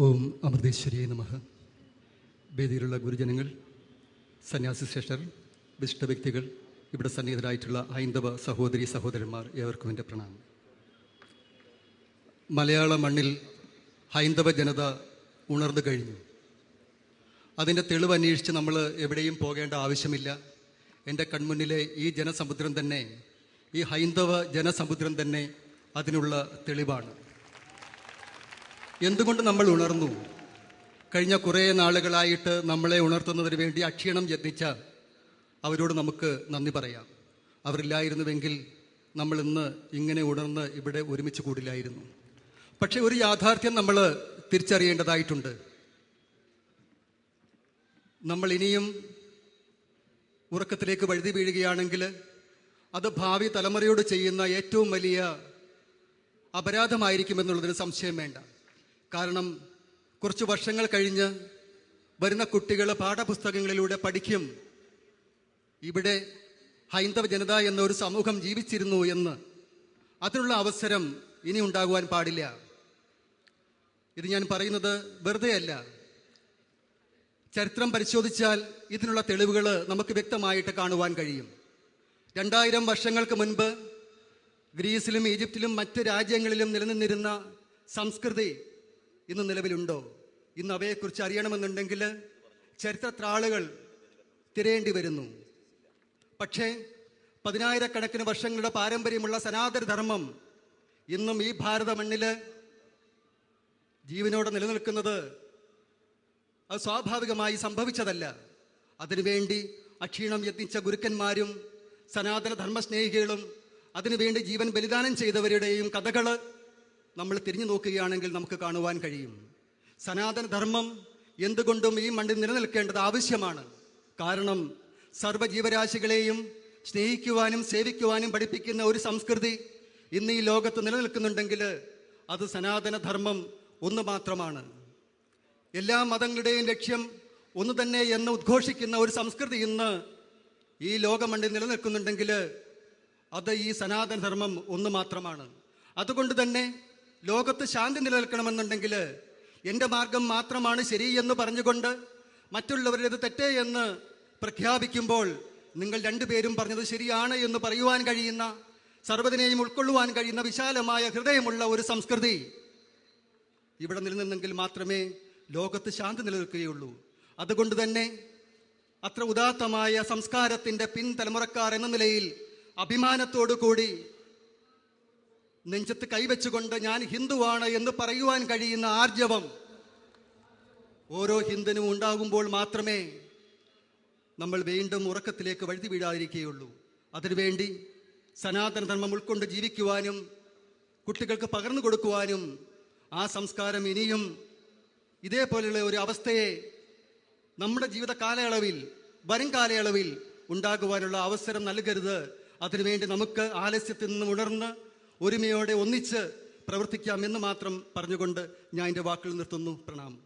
ഓം അമൃതേശ്വരിയെ നമഃ. വേദിയിലുള്ള ഗുരുജനങ്ങൾ, സന്യാസി ശ്രേഷ്ഠർ, വിശിഷ്ട വ്യക്തികൾ, ഇവിടെ സന്നിഹിതരായിട്ടുള്ള ഹൈന്ദവ സഹോദരി സഹോദരന്മാർ, ഏവർക്കും എൻ്റെ പ്രണാമം. മലയാള മണ്ണിൽ ഹൈന്ദവ ജനത ഉണർന്നു കഴിഞ്ഞു. അതിൻ്റെ തെളിവ് അന്വേഷിച്ച് നമ്മൾ എവിടെയും പോകേണ്ട ആവശ്യമില്ല. എൻ്റെ കൺമുന്നിലെ ഈ ജനസമുദ്രം തന്നെ, ഈ ഹൈന്ദവ ജനസമുദ്രം തന്നെ അതിനുള്ള തെളിവാണ്. എന്തുകൊണ്ട് നമ്മൾ ഉണർന്നു? കഴിഞ്ഞ കുറേ നാളുകളായിട്ട് നമ്മളെ ഉണർത്തുന്നതിന് വേണ്ടി അക്ഷീണം യത്നിച്ച അവരോട് നമുക്ക് നന്ദി പറയാം. അവരില്ലായിരുന്നുവെങ്കിൽ നമ്മൾ ഇന്ന് ഇങ്ങനെ ഉണർന്ന് ഇവിടെ ഒരുമിച്ച് കൂടില്ലായിരുന്നു. പക്ഷെ ഒരു യാഥാർത്ഥ്യം നമ്മൾ തിരിച്ചറിയേണ്ടതായിട്ടുണ്ട്. നമ്മൾ ഇനിയും ഉറക്കത്തിലേക്ക് വഴുതി വീഴുകയാണെങ്കിൽ അത് ഭാവി തലമുറയോട് ചെയ്യുന്ന ഏറ്റവും വലിയ അപരാധമായിരിക്കുമെന്നുള്ളതിന് സംശയം വേണ്ട. കാരണം കുറച്ച് വർഷങ്ങൾ കഴിഞ്ഞ് വരുന്ന കുട്ടികൾ പാഠപുസ്തകങ്ങളിലൂടെ പഠിക്കും, ഇവിടെ ഹൈന്ദവ ജനത എന്ന ഒരു സമൂഹം ജീവിച്ചിരുന്നു എന്ന്. അതിനുള്ള അവസരം ഇനി ഉണ്ടാകുവാൻ പാടില്ല. ഇത് ഞാൻ പറയുന്നത് വെറുതെയല്ല. ചരിത്രം പരിശോധിച്ചാൽ ഇതിനുള്ള തെളിവുകൾ നമുക്ക് വ്യക്തമായിട്ട് കാണുവാൻ കഴിയും. 2000 വർഷങ്ങൾക്ക് മുൻപ് ഗ്രീസിലും ഈജിപ്തിലും മറ്റ് രാജ്യങ്ങളിലും നിലനിന്നിരുന്ന സംസ്കൃതി ഇന്ന് നിലവിലുണ്ടോ? ഇന്ന് അവയെക്കുറിച്ച് അറിയണമെന്നുണ്ടെങ്കിൽ ചരിത്രത്താളുകൾ തിരയേണ്ടി വരുന്നു. പക്ഷേ 10,000-കണക്കിന് വർഷങ്ങളുടെ പാരമ്പര്യമുള്ള സനാതനധർമ്മം ഇന്നും ഈ ഭാരത മണ്ണിൽ ജീവനോടെ നിലനിൽക്കുന്നത് അത് സ്വാഭാവികമായി സംഭവിച്ചതല്ല. അതിനുവേണ്ടി അക്ഷീണം യത്നിച്ച ഗുരുക്കന്മാരും സനാതനധർമ്മസ്നേഹികളും അതിനുവേണ്ടി ജീവൻ ബലിദാനം ചെയ്തവരുടെയും കഥകൾ നമ്മൾ തിരിഞ്ഞു നോക്കുകയാണെങ്കിൽ നമുക്ക് കാണുവാൻ കഴിയും. സനാതനധർമ്മം എന്തുകൊണ്ടും ഈ മണ്ണിൽ നിലനിൽക്കേണ്ടത് ആവശ്യമാണ്. കാരണം സർവ്വജീവരാശികളെയും സ്നേഹിക്കുവാനും സേവിക്കുവാനും പഠിപ്പിക്കുന്ന ഒരു സംസ്കൃതി ഇന്ന് ഈ ലോകത്ത് നിലനിൽക്കുന്നുണ്ടെങ്കിൽ അത് സനാതനധർമ്മം ഒന്ന് മാത്രമാണ്. എല്ലാ മതങ്ങളുടെയും ലക്ഷ്യം ഒന്ന് തന്നെ എന്ന് ഉദ്ഘോഷിക്കുന്ന ഒരു സംസ്കൃതി ഇന്ന് ഈ ലോകമണ്ണിൽ നിലനിൽക്കുന്നുണ്ടെങ്കിൽ അത് ഈ സനാതനധർമ്മം ഒന്ന് മാത്രമാണ്. അതുകൊണ്ട് തന്നെ ലോകത്ത് ശാന്തി നിലനിൽക്കണമെന്നുണ്ടെങ്കിൽ എൻ്റെ മാർഗം മാത്രമാണ് ശരി എന്ന് പറഞ്ഞുകൊണ്ട് മറ്റുള്ളവരുടേത് തെറ്റേ എന്ന് പ്രഖ്യാപിക്കുമ്പോൾ നിങ്ങൾ രണ്ടുപേരും പറഞ്ഞത് ശരിയാണ് എന്ന് പറയുവാൻ കഴിയുന്ന, സർവ്വതിനെയും ഉൾക്കൊള്ളുവാൻ കഴിയുന്ന വിശാലമായ ഹൃദയമുള്ള ഒരു സംസ്കൃതി ഇവിടെ നിലനിന്നെങ്കിൽ മാത്രമേ ലോകത്ത് ശാന്തി നിലനിൽക്കുകയുള്ളൂ. അതുകൊണ്ട് തന്നെ അത്ര ഉദാത്തമായ സംസ്കാരത്തിൻ്റെ പിൻതലമുറക്കാർ എന്ന നിലയിൽ അഭിമാനത്തോടു കൂടി നെഞ്ചത്ത് കൈവച്ചുകൊണ്ട് ഞാൻ ഹിന്ദുവാണ് എന്ന് പറയുവാൻ കഴിയുന്ന ആർജവം ഓരോ ഹിന്ദുവിനും ഉണ്ടാകുമ്പോൾ മാത്രമേ നമ്മൾ വീണ്ടും ഉറക്കത്തിലേക്ക് വഴുതി വീഴാതിരിക്കുകയുള്ളൂ. അതിനുവേണ്ടി സനാതനധർമ്മം ഉൾക്കൊണ്ട് ജീവിക്കുവാനും കുട്ടികൾക്ക് പകർന്നു കൊടുക്കുവാനും ആ സംസ്കാരം ഇനിയും ഇതേപോലെയുള്ള ഒരു അവസ്ഥയെ നമ്മുടെ ജീവിത കാലയളവിൽ, വരും കാലയളവിൽ ഉണ്ടാകുവാനുള്ള അവസരം നൽകരുത്. അതിനുവേണ്ടി നമുക്ക് ആലസ്യത്തിൽ നിന്ന് ഉണർന്ന് ഒരുമയോടെ ഒന്നിച്ച് പ്രവർത്തിക്കാം എന്ന് മാത്രം പറഞ്ഞുകൊണ്ട് ഞാൻ എൻ്റെ വാക്കുകൾ നിർത്തുന്നു. പ്രണാമം.